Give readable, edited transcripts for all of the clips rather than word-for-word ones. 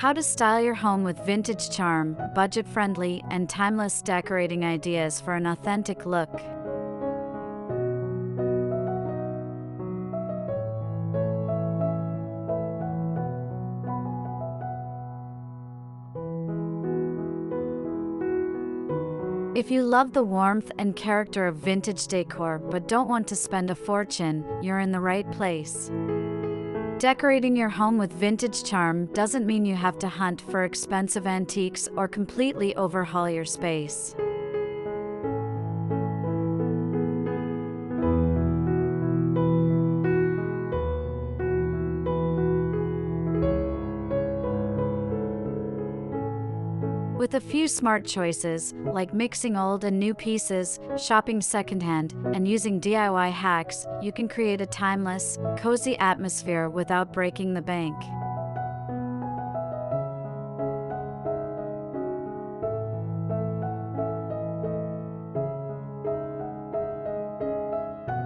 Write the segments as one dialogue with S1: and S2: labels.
S1: How to style your home with vintage charm, budget-friendly, and timeless decorating ideas for an authentic look. If you love the warmth and character of vintage decor but don't want to spend a fortune, you're in the right place. Decorating your home with vintage charm doesn't mean you have to hunt for expensive antiques or completely overhaul your space. With a few smart choices, like mixing old and new pieces, shopping secondhand, and using DIY hacks, you can create a timeless, cozy atmosphere without breaking the bank.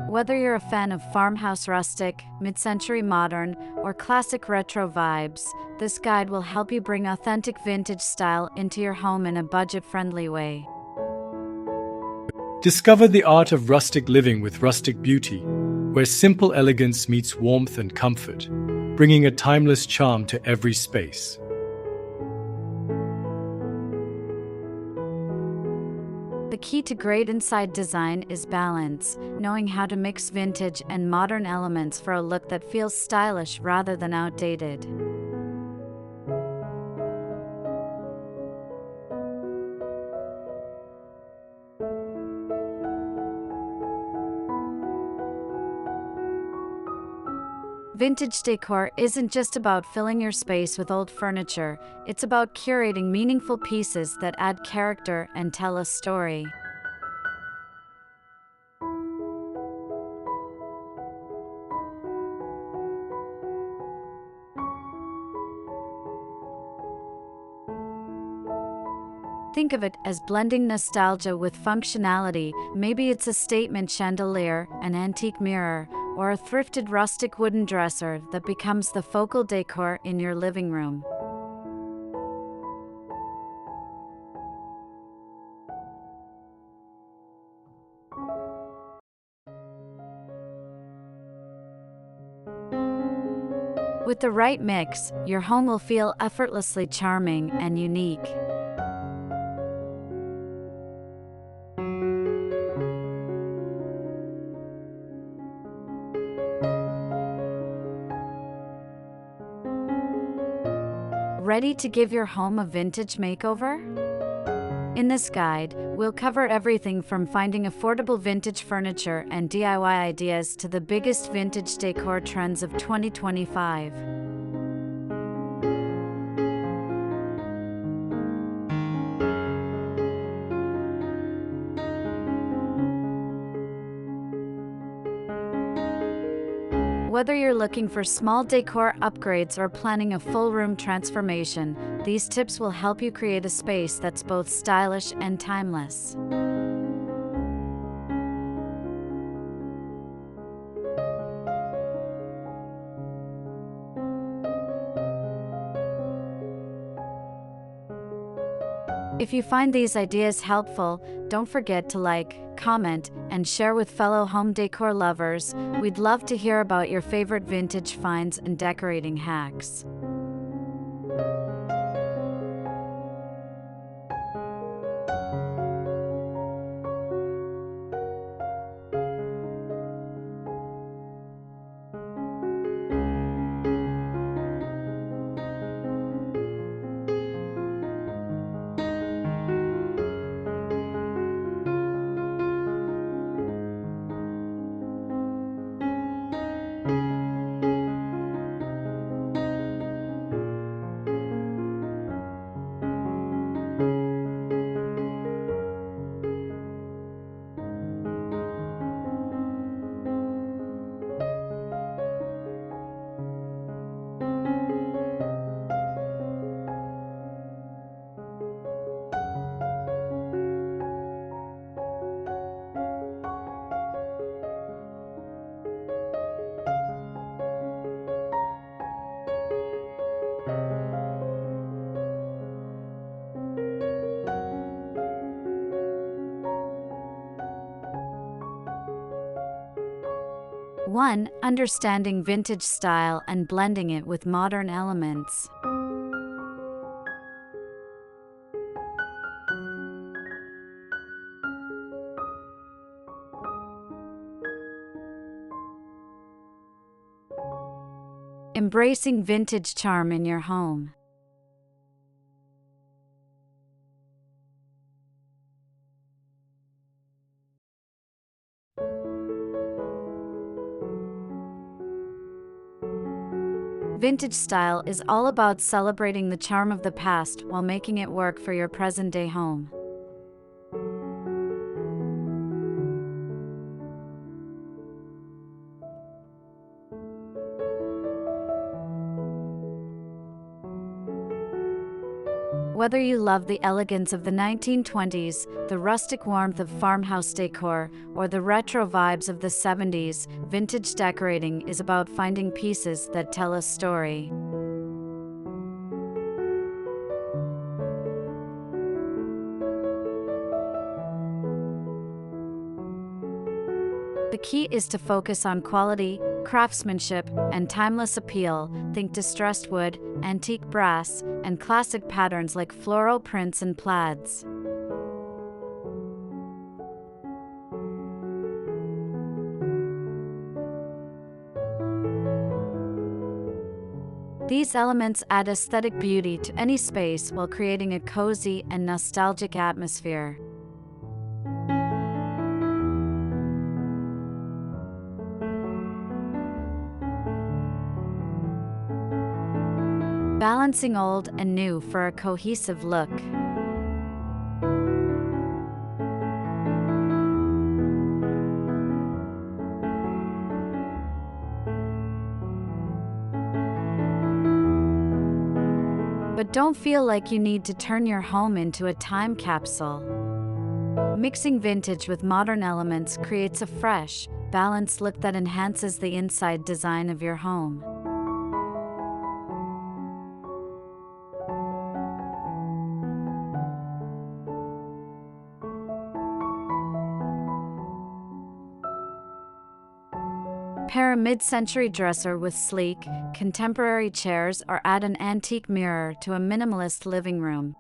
S1: Whether you're a fan of farmhouse rustic, mid-century modern, or classic retro vibes, this guide will help you bring authentic vintage style into your home in a budget-friendly way.
S2: Discover the art of rustic living with Rustic Beauty, where simple elegance meets warmth and comfort, bringing a timeless charm to every space.
S1: The key to great inside design is balance, knowing how to mix vintage and modern elements for a look that feels stylish rather than outdated. Vintage decor isn't just about filling your space with old furniture, it's about curating meaningful pieces that add character and tell a story. Think of it as blending nostalgia with functionality. Maybe it's a statement chandelier, an antique mirror, or a thrifted rustic wooden dresser that becomes the focal decor in your living room. With the right mix, your home will feel effortlessly charming and unique. Ready to give your home a vintage makeover? In this guide, we'll cover everything from finding affordable vintage furniture and DIY ideas to the biggest vintage decor trends of 2025. Whether you're looking for small decor upgrades or planning a full room transformation, these tips will help you create a space that's both stylish and timeless. If you find these ideas helpful, don't forget to like, comment, and share with fellow home decor lovers. We'd love to hear about your favorite vintage finds and decorating hacks. 1. Understanding vintage style and blending it with modern elements. Embracing vintage charm in your home. Vintage style is all about celebrating the charm of the past while making it work for your present-day home. Whether you love the elegance of the 1920s, the rustic warmth of farmhouse decor, or the retro vibes of the 70s, vintage decorating is about finding pieces that tell a story. The key is to focus on quality, craftsmanship, and timeless appeal. Think distressed wood, antique brass, and classic patterns like floral prints and plaids. These elements add aesthetic beauty to any space while creating a cozy and nostalgic atmosphere. Balancing old and new for a cohesive look. But don't feel like you need to turn your home into a time capsule. Mixing vintage with modern elements creates a fresh, balanced look that enhances the inside design of your home. Pair a mid-century dresser with sleek, contemporary chairs or add an antique mirror to a minimalist living room.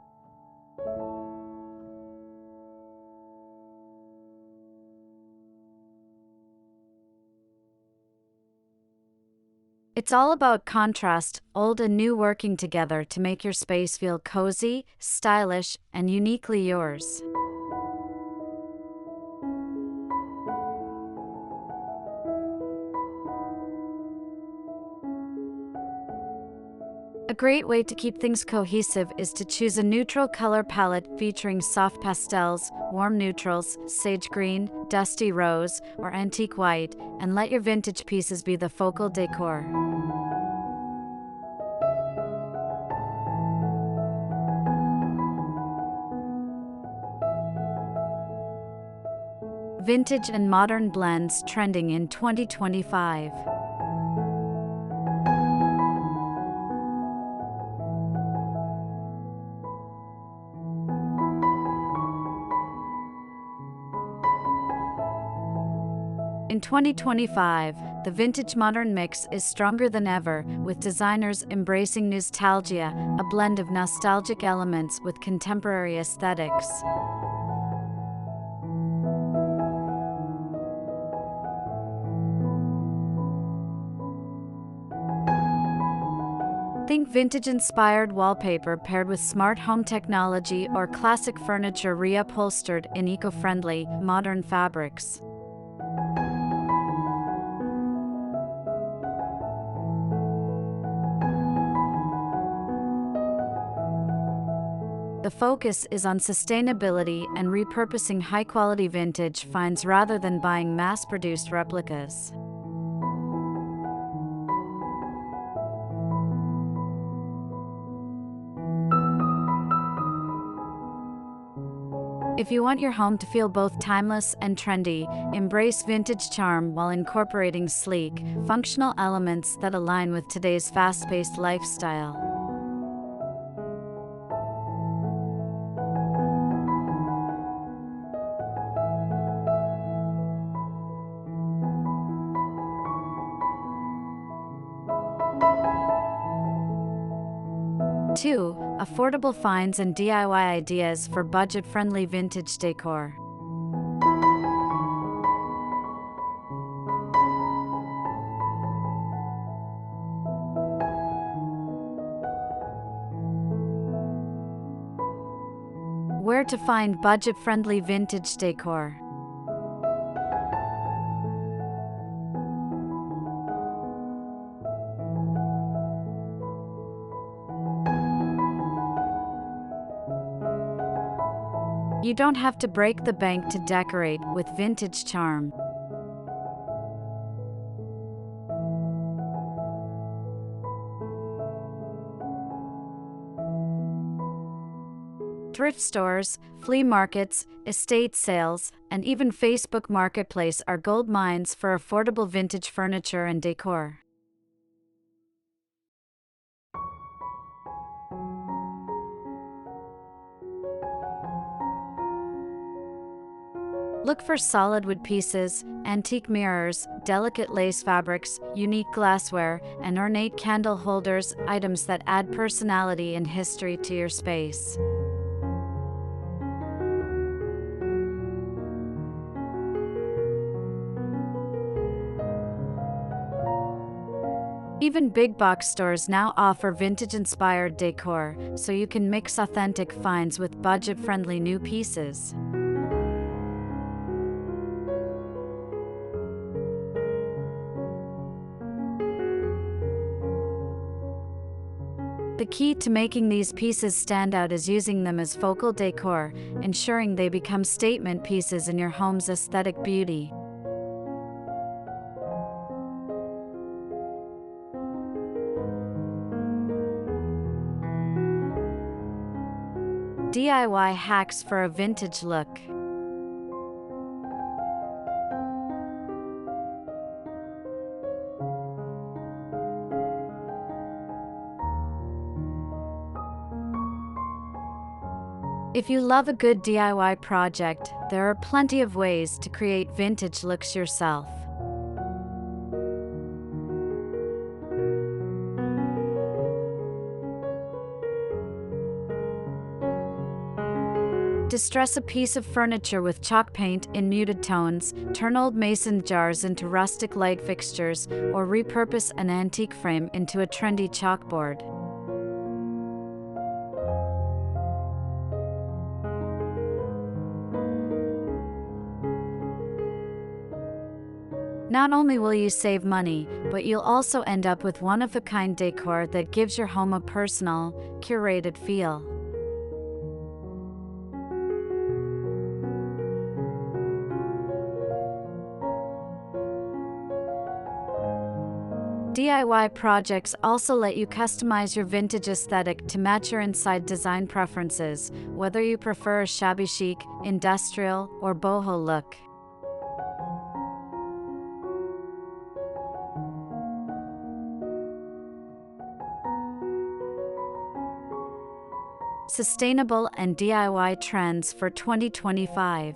S1: It's all about contrast, old and new working together to make your space feel cozy, stylish, and uniquely yours. A great way to keep things cohesive is to choose a neutral color palette featuring soft pastels, warm neutrals, sage green, dusty rose, or antique white, and let your vintage pieces be the focal decor. Vintage and modern blends trending in 2025. In 2025, the vintage-modern mix is stronger than ever, with designers embracing nostalgia, a blend of nostalgic elements with contemporary aesthetics. Think vintage-inspired wallpaper paired with smart home technology or classic furniture reupholstered in eco-friendly, modern fabrics. The focus is on sustainability and repurposing high-quality vintage finds rather than buying mass-produced replicas. If you want your home to feel both timeless and trendy, embrace vintage charm while incorporating sleek, functional elements that align with today's fast-paced lifestyle. 2. Affordable finds and DIY ideas for budget-friendly vintage decor. Where to find budget-friendly vintage decor. You don't have to break the bank to decorate with vintage charm. Thrift stores, flea markets, estate sales, and even Facebook Marketplace are gold mines for affordable vintage furniture and decor. Look for solid wood pieces, antique mirrors, delicate lace fabrics, unique glassware, and ornate candle holders, items that add personality and history to your space. Even big box stores now offer vintage-inspired decor, so you can mix authentic finds with budget-friendly new pieces. The key to making these pieces stand out is using them as focal decor, ensuring they become statement pieces in your home's aesthetic beauty. DIY hacks for a vintage look. If you love a good DIY project, there are plenty of ways to create vintage looks yourself. Distress a piece of furniture with chalk paint in muted tones, turn old mason jars into rustic light fixtures, or repurpose an antique frame into a trendy chalkboard. Not only will you save money, but you'll also end up with one-of-a-kind decor that gives your home a personal, curated feel. DIY projects also let you customize your vintage aesthetic to match your inside design preferences, whether you prefer a shabby chic, industrial, or boho look. Sustainable and DIY trends for 2025.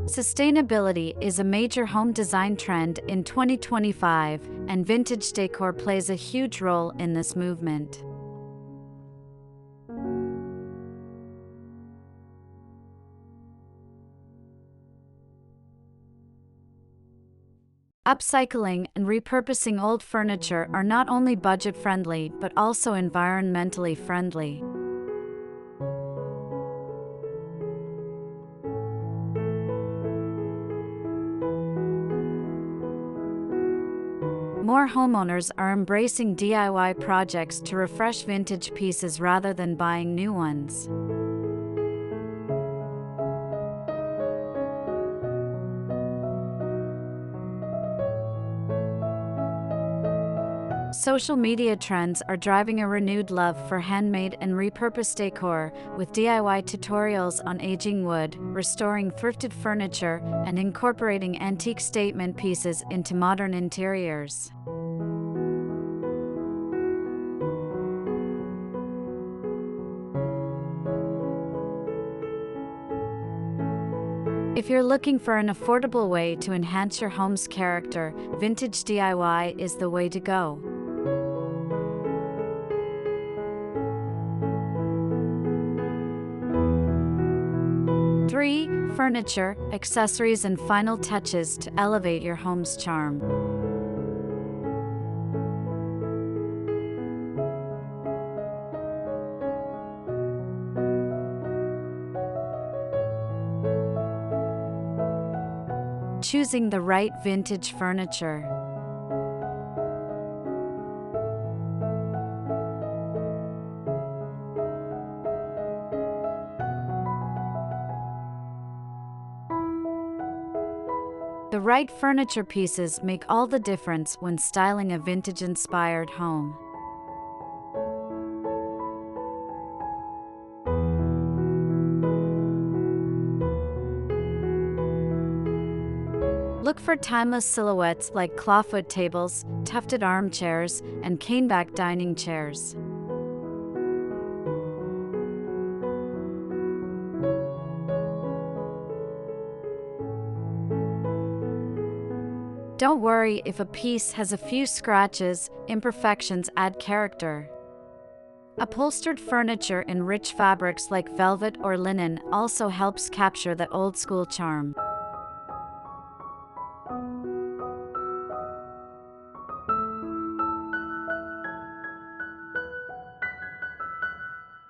S1: Sustainability is a major home design trend in 2025, and vintage decor plays a huge role in this movement. Upcycling and repurposing old furniture are not only budget-friendly but also environmentally friendly. More homeowners are embracing DIY projects to refresh vintage pieces rather than buying new ones. Social media trends are driving a renewed love for handmade and repurposed decor, with DIY tutorials on aging wood, restoring thrifted furniture, and incorporating antique statement pieces into modern interiors. If you're looking for an affordable way to enhance your home's character, vintage DIY is the way to go. 3. Furniture, accessories, and final touches to elevate your home's charm. Choosing the right vintage furniture. The right furniture pieces make all the difference when styling a vintage-inspired home. Look for timeless silhouettes like clawfoot tables, tufted armchairs, and caneback dining chairs. Don't worry if a piece has a few scratches, imperfections add character. Upholstered furniture in rich fabrics like velvet or linen also helps capture that old-school charm.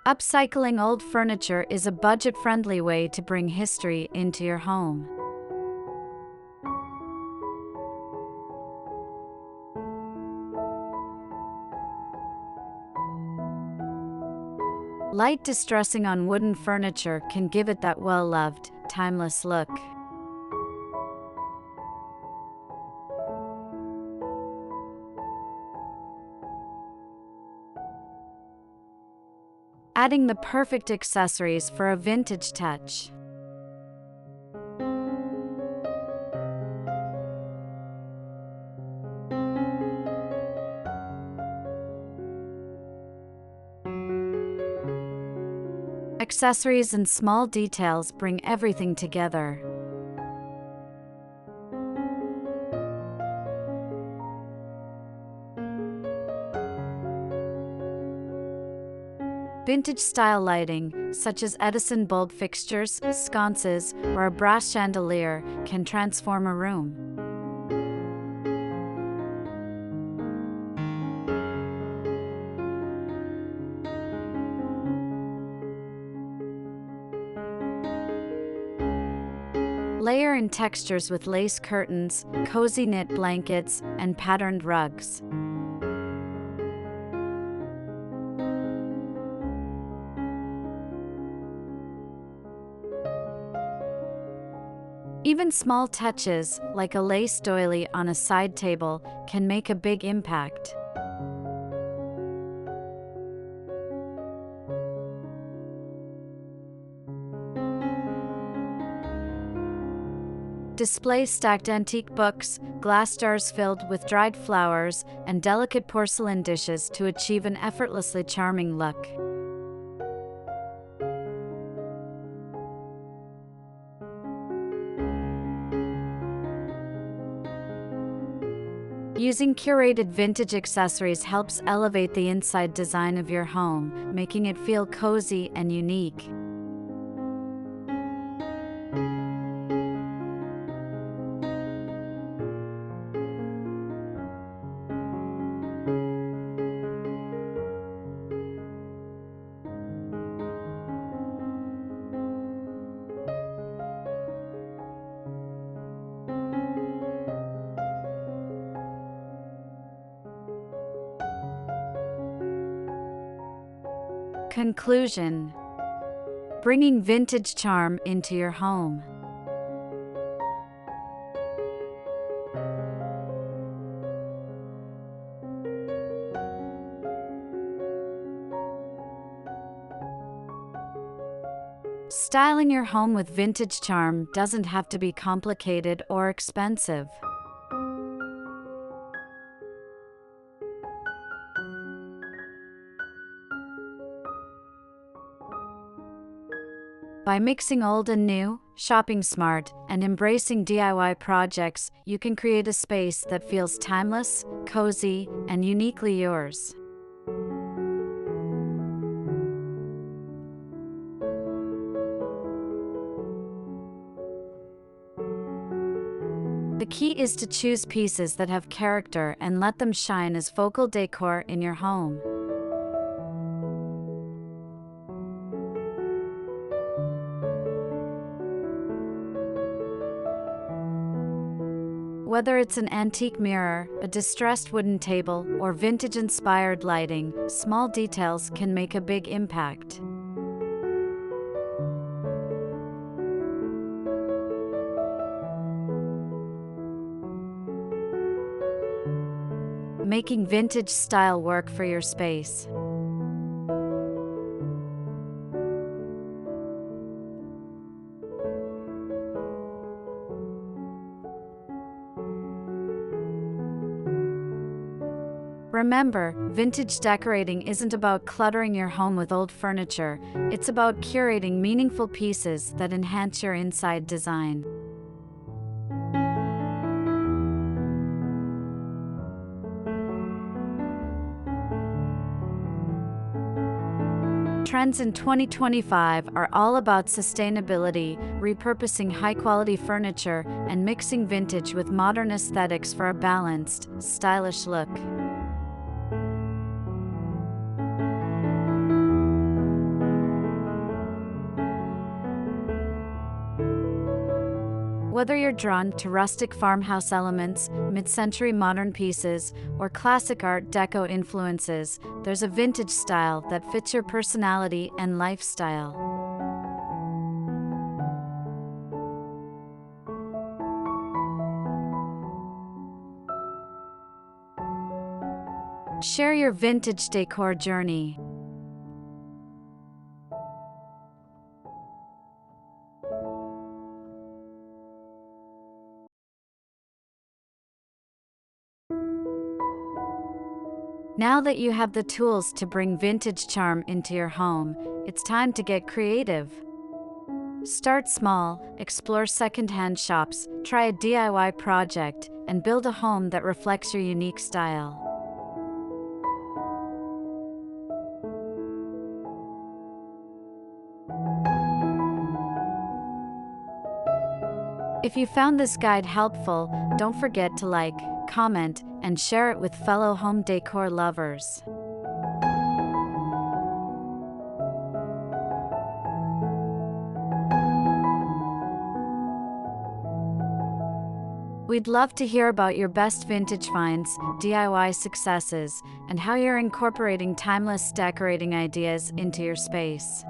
S1: Upcycling old furniture is a budget-friendly way to bring history into your home. Light distressing on wooden furniture can give it that well-loved, timeless look. Adding the perfect accessories for a vintage touch. Accessories and small details bring everything together. Vintage-style lighting, such as Edison bulb fixtures, sconces, or a brass chandelier, can transform a room. Layer in textures with lace curtains, cozy knit blankets, and patterned rugs. Even small touches, like a lace doily on a side table, can make a big impact. Display stacked antique books, glass jars filled with dried flowers, and delicate porcelain dishes to achieve an effortlessly charming look. Using curated vintage accessories helps elevate the inside design of your home, making it feel cozy and unique. Conclusion: bringing vintage charm into your home. Styling your home with vintage charm doesn't have to be complicated or expensive. By mixing old and new, shopping smart, and embracing DIY projects, you can create a space that feels timeless, cozy, and uniquely yours. The key is to choose pieces that have character and let them shine as focal decor in your home. Whether it's an antique mirror, a distressed wooden table, or vintage-inspired lighting, small details can make a big impact. Making vintage style work for your space. Remember, vintage decorating isn't about cluttering your home with old furniture, it's about curating meaningful pieces that enhance your inside design. Trends in 2025 are all about sustainability, repurposing high-quality furniture, and mixing vintage with modern aesthetics for a balanced, stylish look. Whether you're drawn to rustic farmhouse elements, mid-century modern pieces, or classic Art Deco influences, there's a vintage style that fits your personality and lifestyle. Share your vintage decor journey. Now that you have the tools to bring vintage charm into your home, it's time to get creative. Start small, explore secondhand shops, try a DIY project, and build a home that reflects your unique style. If you found this guide helpful, don't forget to like, comment, and share it with fellow home decor lovers. We'd love to hear about your best vintage finds, DIY successes, and how you're incorporating timeless decorating ideas into your space.